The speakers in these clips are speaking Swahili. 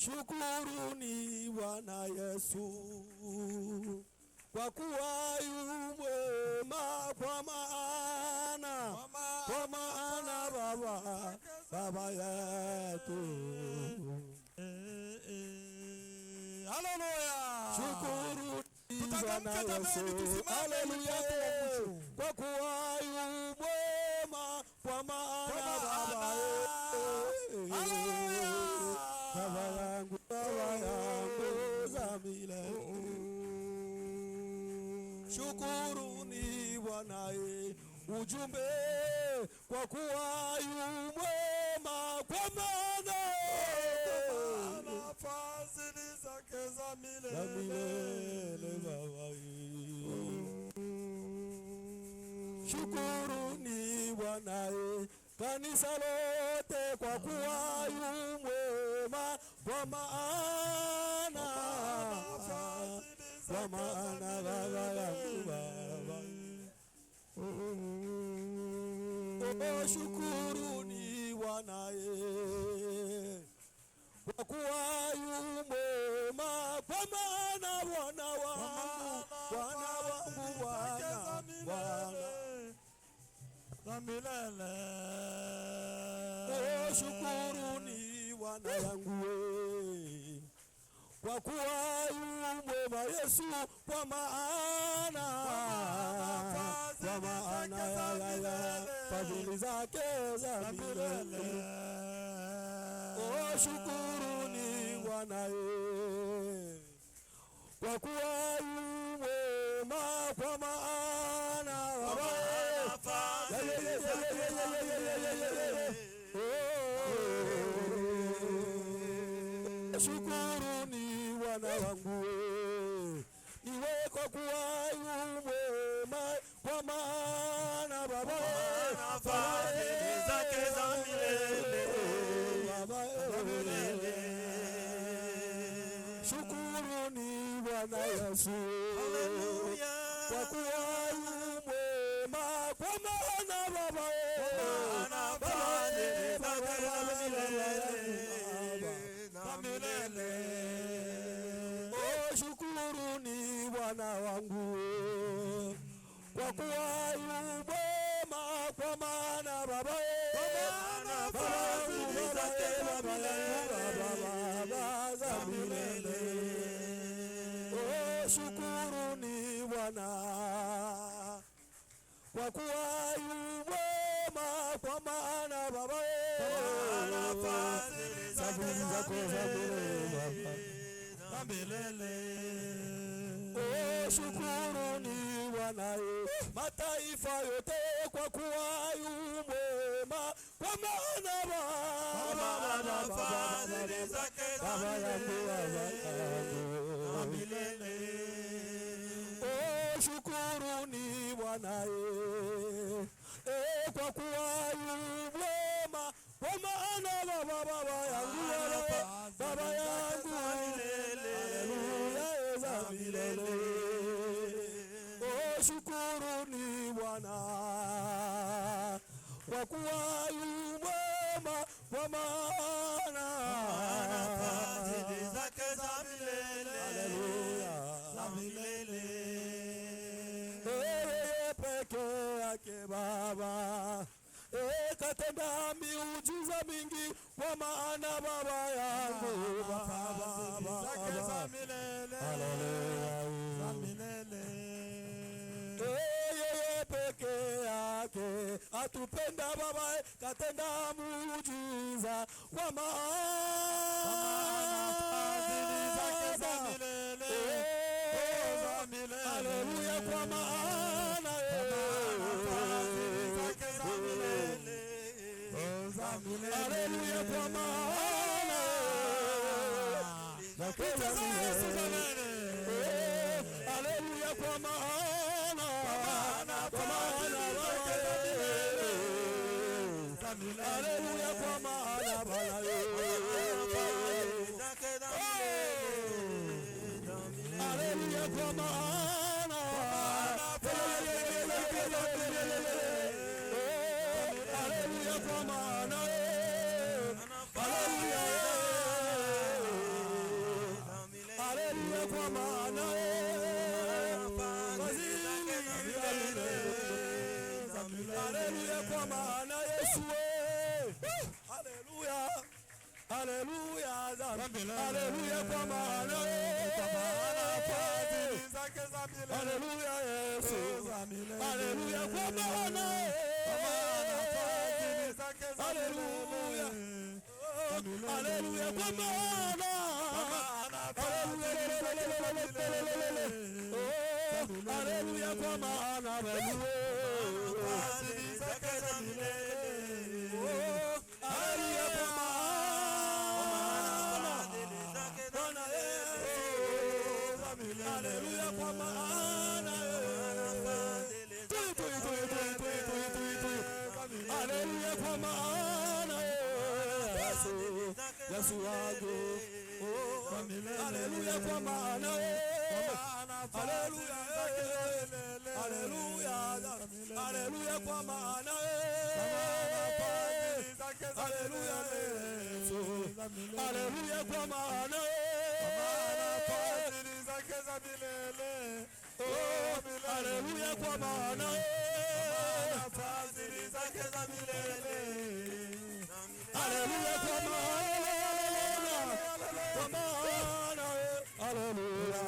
Shukuruni Bwana Yesu kwa kuwa yu mwema, kwa maana Baba yetu. Haleluya. Shukuruni Bwana Yesu, haleluya, kwa kuwa yu mwema, kwa maana Baba yetu. Haleluya. Baba yangu za milele. Shukuruni Bwana ujumbe, kwa kuwa yu mwema, kwa maana fadhili zake za milele. Baba. Shukuruni Bwana kanisa lote, kwa kuwa yu mwema, kwa maana Baba yangu Baba. Shukuruni Bwana kwa kuwa yu mwema, kwa maana Bwana wangu za milele. Shukuruni Bwana yangu kwa kuwa yu mwema Yesu, kwa maana fadhili zake za milele. Shukuruni Bwana kwa kuwa yu mwema, kwa maana shukuruni Bwana wangu niwe, kwa kuwa yu mwema, kwa maana Baba fadhili zake za milele. Shukuruni Bwana Yesu, haleluya, kwa kuwa yu mwema, kwa maana Baba fadhili zake za milele. Shukuruni Bwana wangu kwa kuwa yu mwema, kwa maana Baba fadhili zake za milele. Shukuruni Bwana kwa kuwa yu mwema, kwa maana Baba fadhili zake za milele. Shukuruni Bwana mataifa yote, kwa kuwa yu mwema, kwa maana Baba fadhili zake za milele. Shukuruni Bwana kwa kuwa yu mwema, kwa maana Baba yangu haleluya za milele. Shukuruni Bwana kwa kuwa yu mwema, kwa maana fadhili zake za milele. Za milele. Peke yake Baba katenda miujiza mingi, kwa maana Baba yangu fadhili zake za milele. Za milele. Yeye peke yake atupenda Baba, katenda muujiza, kwa maana fadhili zake za milele. haleluya, kwa maana fadhili zake za milele. haleluya, kwa maana haleluya, kwa maana haleluya, kwa maana haleluya, kwa maana haleluya, kwa maana kwa maana haleluya kwa maana Yesu haleluya haleluya haleluya kwa maana haleluya Yesu haleluya kwa maana haleluya haleluya kwa maana haleluya kwa maana haleluya kwa maana haleluya kwa maana Yesu wangu haleluya kwa maana haleluya haleluya haleluya kwa maana haleluya haleluya kwa maana haleluya kwa maana fadhili zake za milele haleluya kwa maana haleluya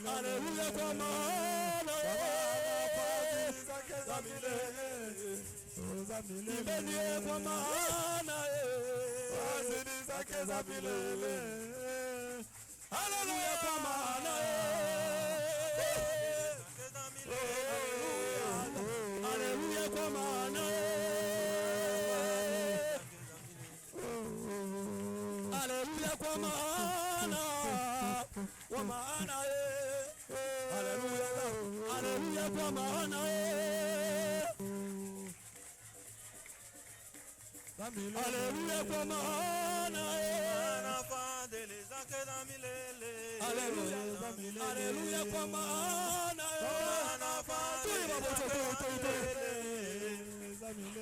haleluya kwa maana fadhili zake za milele imbeni kwa maana fadhili zake za milele haleluya kwa maana haleluya kwa maana haleluya kwa maana kwa maana haleluya haleluya kwa maana haleluya kwa maana fadhili zake za milele haleluya haleluya kwa maana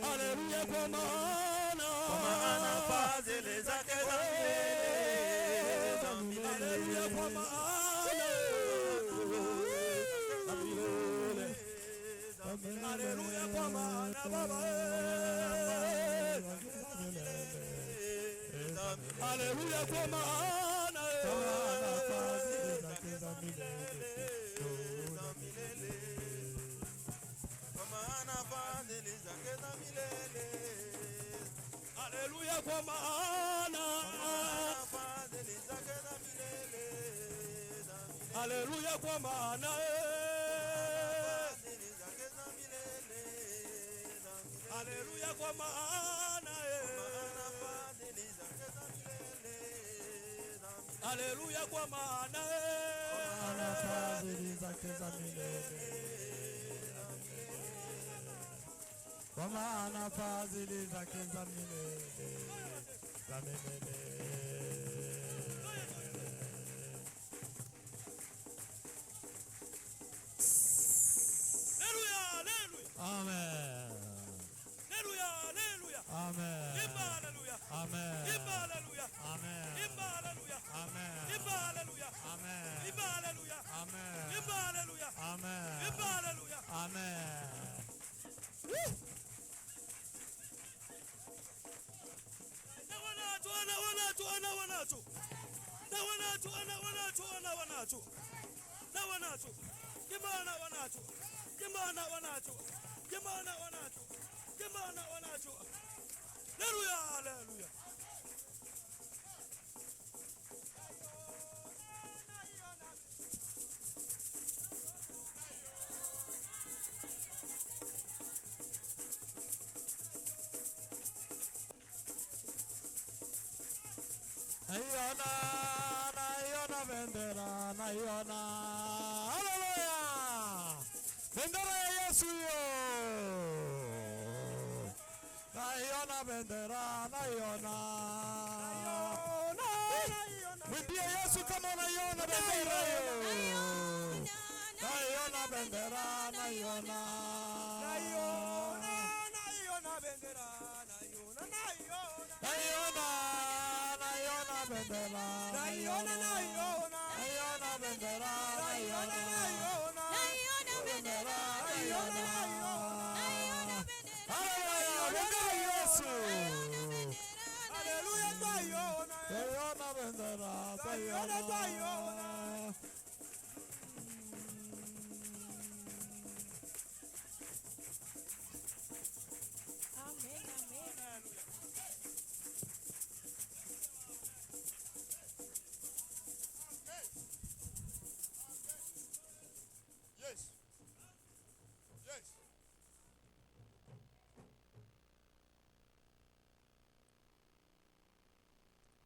haleluya kwa maana fadhili zake za milele haleluya kwa maana haleluya kwa maana baba haleluya kwa maana fadhili zake za milele kwa maana fadhili zake za milele haleluya kwa maana fadhili zake za milele haleluya kwa maana fadhili zake za milele haleluya kwa maana fadhili zake za milele haleluya kwa maana fadhili zake za milele kwa maana fadhili zake za milele za milele. Haleluya, haleluya. Amen. Haleluya, haleluya. Amen. Imba haleluya. Amen. Imba haleluya. Amen. Imba haleluya. Amen. Imba haleluya. Amen. Imba haleluya. Amen. Imba haleluya. Amen. Imba haleluya. Amen. Haleluya, haleluya. Naiona bendera, naiona. Haleluya! Bendera ya Yesu hiyo. Naiona bendera, naiona. Mwimbie Yesu kama unaiona bendera hiyo. Naiona bendera, naiona. Naiona bendera, naiona. Naiona bendera, naiona bendera, naiona bendera, naiona Yesu. Haleluya, naiona bendera, naiona.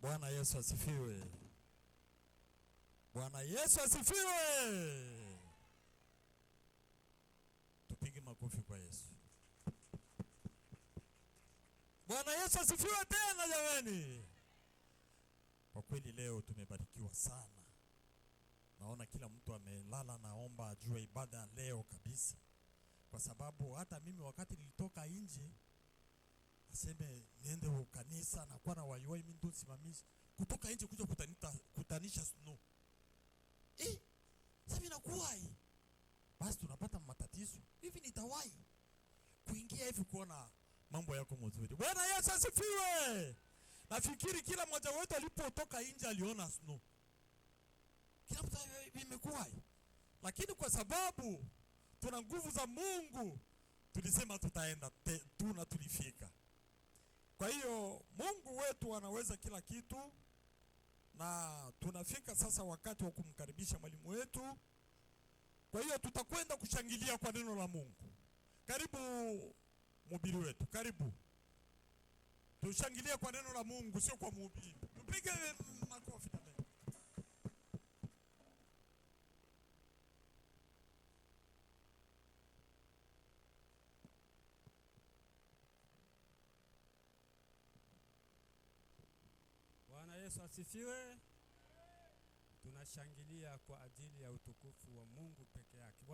Bwana Yesu asifiwe. Bwana Yesu asifiwe. Tupige makofi kwa Yesu. Bwana Yesu asifiwe tena jamani. Kwa kweli leo tumebarikiwa sana. Naona kila mtu amelala, naomba ajue ibada leo kabisa. Kwa sababu hata mimi wakati nilitoka nje aseme niende kwa kanisa na kwa na waiwai mimi ndo simamizi kutoka nje kuja kutanisha snow. Sasa inakuwa basi tunapata matatizo. Hivi nitawai kuingia hivi kuona mambo yako mzuri. Bwana Yesu asifiwe. Nafikiri kila mmoja wetu alipotoka nje aliona snow. Kila mtu imekuwa. Lakini kwa sababu tuna nguvu za Mungu tulisema tutaenda na tulifika. Kwa hiyo Mungu wetu anaweza kila kitu, na tunafika sasa wakati wa kumkaribisha mwalimu wetu. Kwa hiyo tutakwenda kushangilia kwa neno la Mungu. Karibu mhubiri wetu, karibu. Tushangilie kwa neno la Mungu, sio kwa mhubiri. Tupige makofi tena. Bwana Yesu asifiwe. Tunashangilia kwa ajili ya utukufu wa Mungu peke yake.